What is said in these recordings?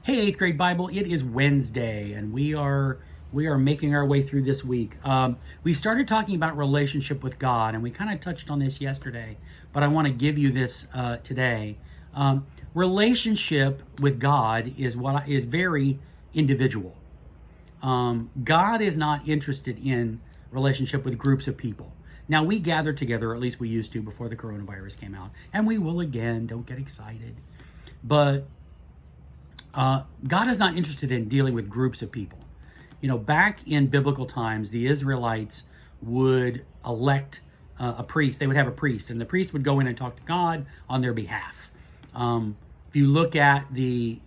Hey, eighth grade Bible. It is Wednesday, and we are making our way through this week. We started talking about relationship with God, and we kind of touched on this yesterday, but I want to give you this today. Relationship with God is very individual. God is not interested in relationship with groups of people. Now, we gather together, or at least we used to before the coronavirus came out, and we will again. Don't get excited, but God is not interested in dealing with groups of people. You know, back in biblical times, the Israelites would elect a priest. They would have a priest, and the priest would go in and talk to God on their behalf. If you look at the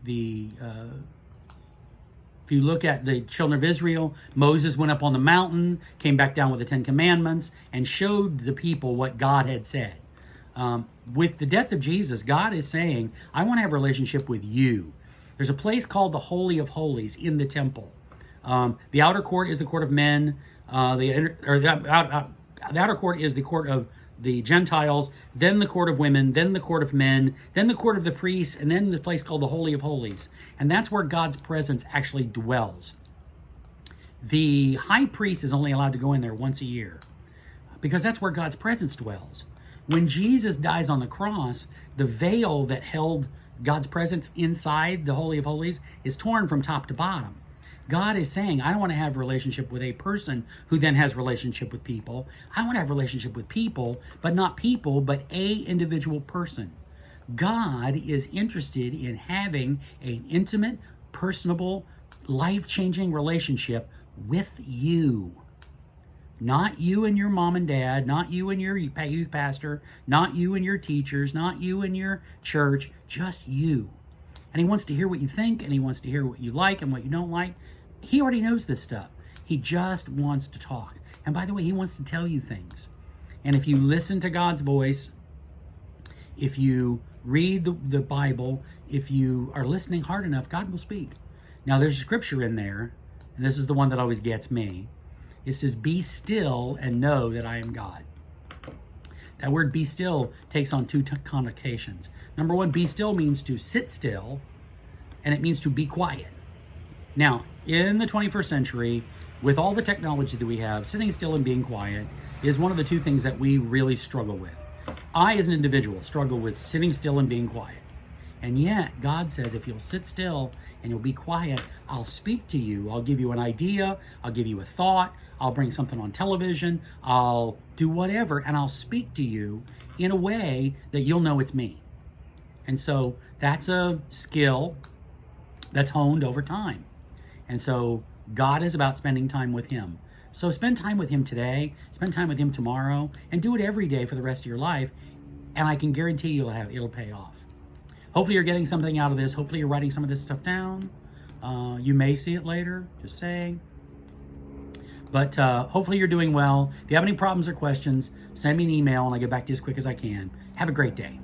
children of Israel, Moses went up on the mountain, came back down with the Ten Commandments, and showed the people what God had said. With the death of Jesus, God is saying, I want to have a relationship with you. There's a place called the Holy of Holies in the temple. The outer court is the court of men. The outer court is the court of the Gentiles, then the court of women, then the court of men, then the court of the priests, and then the place called the Holy of Holies. And that's where God's presence actually dwells. The high priest is only allowed to go in there once a year because that's where God's presence dwells. When Jesus dies on the cross, the veil that held God's presence inside the Holy of Holies is torn from top to bottom. God is saying, I don't want to have a relationship with a person who then has relationship with people. I want to have a relationship with people, but not people, but a individual person. God is interested in having an intimate, personable, life-changing relationship with you. Not you and your mom and dad, not you and your youth pastor, not you and your teachers, not you and your church, just you. And he wants to hear what you think, and he wants to hear what you like and what you don't like. He already knows this stuff. He just wants to talk. And by the way, he wants to tell you things. And if you listen to God's voice, if you read the Bible, if you are listening hard enough, God will speak. Now, there's a scripture in there, and this is the one that always gets me. It says, be still and know that I am God. That word be still takes on two connotations. Number one, be still means to sit still, and it means to be quiet. Now, in the 21st century, with all the technology that we have, sitting still and being quiet is one of the two things that we really struggle with. I, as an individual, struggle with sitting still and being quiet. And yet, God says, if you'll sit still and you'll be quiet, I'll speak to you. I'll give you an idea. I'll give you a thought. I'll bring something on television. I'll do whatever, and I'll speak to you in a way that you'll know it's me. And so that's a skill that's honed over time. And so God is about spending time with him. So spend time with him today, spend time with him tomorrow, and do it every day for the rest of your life. And I can guarantee it'll pay off. Hopefully you're getting something out of this. Hopefully you're writing some of this stuff down. You may see it later, just saying. But hopefully you're doing well. If you have any problems or questions, send me an email and I'll get back to you as quick as I can. Have a great day.